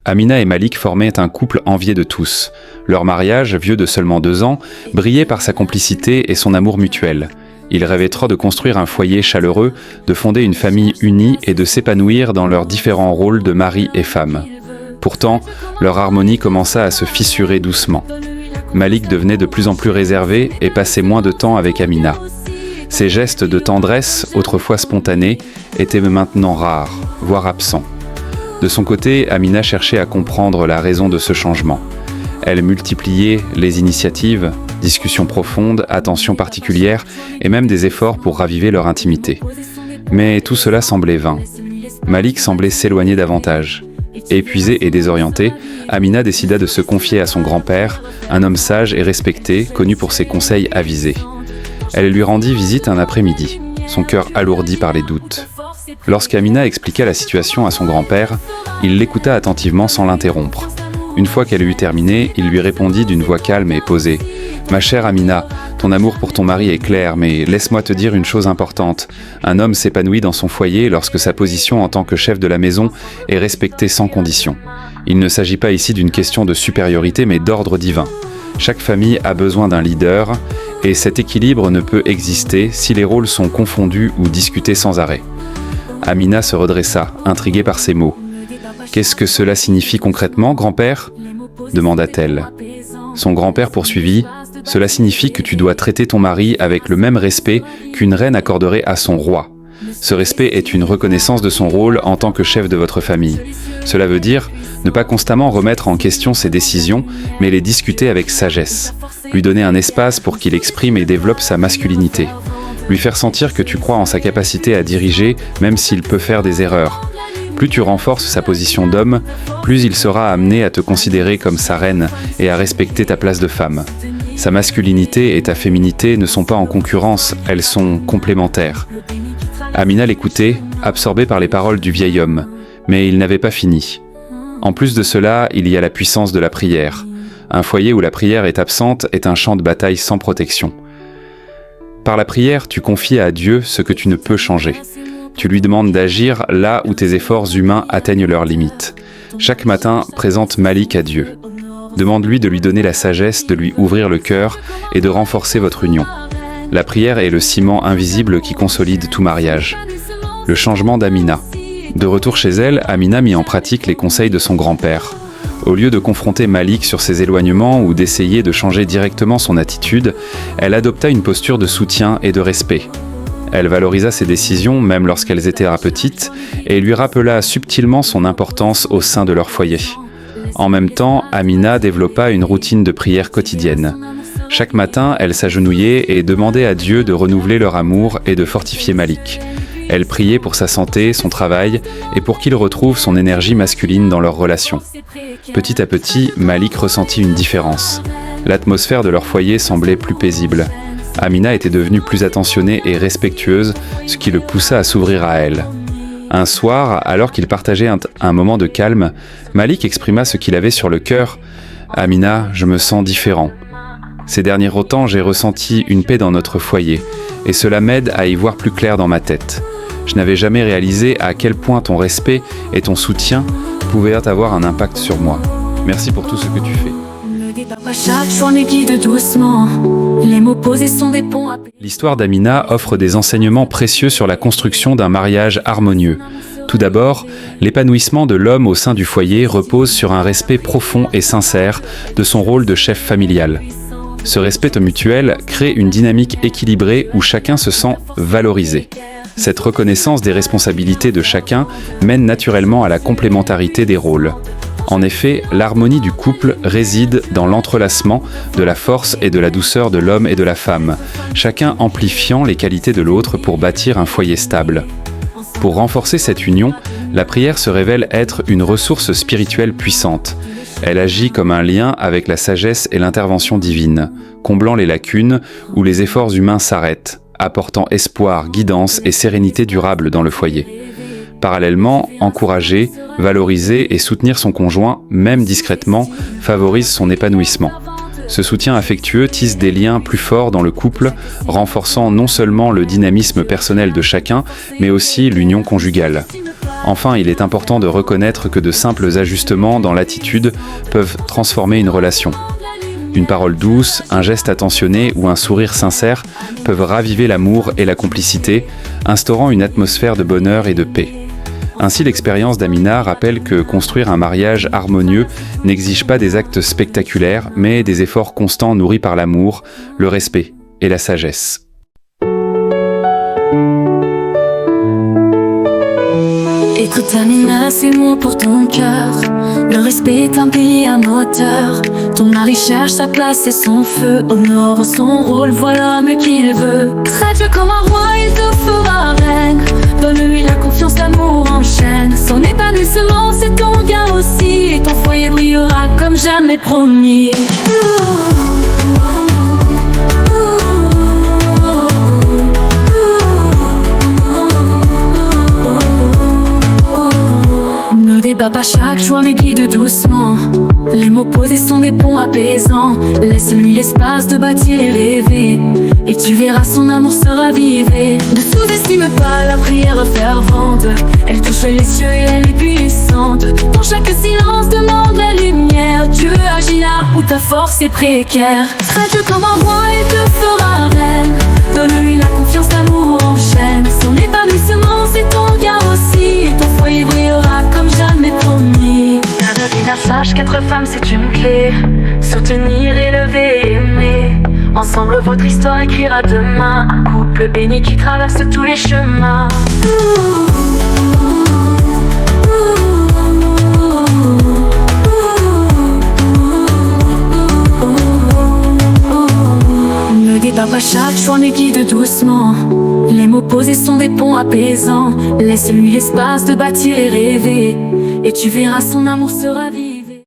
Amina et Malik formaient un couple envié de tous. Leur mariage, vieux de seulement 2 ans, brillait par sa complicité et son amour mutuel. Ils rêvaient trop de construire un foyer chaleureux, de fonder une famille unie et de s'épanouir dans leurs différents rôles de mari et femme. Pourtant, leur harmonie commença à se fissurer doucement. Malik devenait de plus en plus réservé et passait moins de temps avec Amina. Ses gestes de tendresse, autrefois spontanés, étaient maintenant rares, voire absents. De son côté, Amina cherchait à comprendre la raison de ce changement. Elle multipliait les initiatives, discussions profondes, attentions particulières et même des efforts pour raviver leur intimité. Mais tout cela semblait vain. Malik semblait s'éloigner davantage. Épuisée et désorientée, Amina décida de se confier à son grand-père, un homme sage et respecté, connu pour ses conseils avisés. Elle lui rendit visite un après-midi, son cœur alourdi par les doutes. Lorsqu'Amina expliqua la situation à son grand-père, il l'écouta attentivement sans l'interrompre. Une fois qu'elle eut terminé, il lui répondit d'une voix calme et posée. « Ma chère Amina, ton amour pour ton mari est clair, mais laisse-moi te dire une chose importante. Un homme s'épanouit dans son foyer lorsque sa position en tant que chef de la maison est respectée sans condition. Il ne s'agit pas ici d'une question de supériorité, mais d'ordre divin. Chaque famille a besoin d'un leader, et cet équilibre ne peut exister si les rôles sont confondus ou discutés sans arrêt. » Amina se redressa, intriguée par ces mots. « Qu'est-ce que cela signifie concrètement, grand-père » demanda-t-elle. Son grand-père poursuivit. « Cela signifie que tu dois traiter ton mari avec le même respect qu'une reine accorderait à son roi. Ce respect est une reconnaissance de son rôle en tant que chef de votre famille. Cela veut dire ne pas constamment remettre en question ses décisions, mais les discuter avec sagesse. Lui donner un espace pour qu'il exprime et développe sa masculinité. Lui faire sentir que tu crois en sa capacité à diriger, même s'il peut faire des erreurs. Plus tu renforces sa position d'homme, plus il sera amené à te considérer comme sa reine et à respecter ta place de femme. Sa masculinité et ta féminité ne sont pas en concurrence, elles sont complémentaires. » Amina l'écoutait, absorbée par les paroles du vieil homme, mais il n'avait pas fini. En plus de cela, il y a la puissance de la prière. Un foyer où la prière est absente est un champ de bataille sans protection. Par la prière, tu confies à Dieu ce que tu ne peux changer. Tu lui demandes d'agir là où tes efforts humains atteignent leurs limites. Chaque matin, présente Malik à Dieu. Demande-lui de lui donner la sagesse, de lui ouvrir le cœur et de renforcer votre union. La prière est le ciment invisible qui consolide tout mariage. Le changement d'Amina. De retour chez elle, Amina mit en pratique les conseils de son grand-père. Au lieu de confronter Malik sur ses éloignements ou d'essayer de changer directement son attitude, elle adopta une posture de soutien et de respect. Elle valorisa ses décisions, même lorsqu'elles étaient petites, et lui rappela subtilement son importance au sein de leur foyer. En même temps, Amina développa une routine de prière quotidienne. Chaque matin, elle s'agenouillait et demandait à Dieu de renouveler leur amour et de fortifier Malik. Elle priait pour sa santé, son travail et pour qu'il retrouve son énergie masculine dans leur relation. Petit à petit, Malik ressentit une différence. L'atmosphère de leur foyer semblait plus paisible. Amina était devenue plus attentionnée et respectueuse, ce qui le poussa à s'ouvrir à elle. Un soir, alors qu'ils partageaient un moment de calme, Malik exprima ce qu'il avait sur le cœur. « Amina, je me sens différent. Ces derniers temps, j'ai ressenti une paix dans notre foyer, et cela m'aide à y voir plus clair dans ma tête. Je n'avais jamais réalisé à quel point ton respect et ton soutien pouvaient avoir un impact sur moi. Merci pour tout ce que tu fais. » L'histoire d'Amina offre des enseignements précieux sur la construction d'un mariage harmonieux. Tout d'abord, l'épanouissement de l'homme au sein du foyer repose sur un respect profond et sincère de son rôle de chef familial. Ce respect mutuel crée une dynamique équilibrée où chacun se sent valorisé. Cette reconnaissance des responsabilités de chacun mène naturellement à la complémentarité des rôles. En effet, l'harmonie du couple réside dans l'entrelacement de la force et de la douceur de l'homme et de la femme, chacun amplifiant les qualités de l'autre pour bâtir un foyer stable. Pour renforcer cette union, la prière se révèle être une ressource spirituelle puissante. Elle agit comme un lien avec la sagesse et l'intervention divine, comblant les lacunes où les efforts humains s'arrêtent, apportant espoir, guidance et sérénité durable dans le foyer. Parallèlement, encourager, valoriser et soutenir son conjoint, même discrètement, favorise son épanouissement. Ce soutien affectueux tisse des liens plus forts dans le couple, renforçant non seulement le dynamisme personnel de chacun, mais aussi l'union conjugale. Enfin, il est important de reconnaître que de simples ajustements dans l'attitude peuvent transformer une relation. Une parole douce, un geste attentionné ou un sourire sincère peuvent raviver l'amour et la complicité, instaurant une atmosphère de bonheur et de paix. Ainsi, l'expérience d'Amina rappelle que construire un mariage harmonieux n'exige pas des actes spectaculaires, mais des efforts constants nourris par l'amour, le respect et la sagesse. Écoute Amina, ces mots pour ton cœur. Le respect est un pays à moteur. Ton mari cherche sa place et son feu. Honore son rôle, voilà l'homme qu'il veut. Traite-le comme un roi, il te fera reine. Donne-lui la confiance, l'amour enchaîne. Son épanouissement, c'est ton gain aussi. Et ton foyer brillera comme jamais promis. Ne débat pas chaque jour mais guide doucement. Les mots posés sont des ponts apaisants. Laisse-lui l'espace de bâtir et rêver. Et tu verras son amour se raviver. Ne sous-estime pas la prière fervente. Elle touche les cieux et elle est puissante. Dans chaque silence demande la lumière. Dieu agit là où ta force est précaire. Traite-le comme un roi et te fera reine. Donne-lui la confiance, l'amour enchaîne. Son épanouissement c'est ton gain aussi. Et ton foyer brillera comme jamais promis. Carolina sache qu'être femme c'est une clé. Soutenir, élever, aimer. Ensemble votre histoire écrira demain. Un couple béni qui traverse tous les chemins. Ne débat pas chaque choix mais guide doucement. Les mots posés sont des ponts apaisants. Laisse-lui l'espace de bâtir et rêver. Et tu verras son amour se raviver.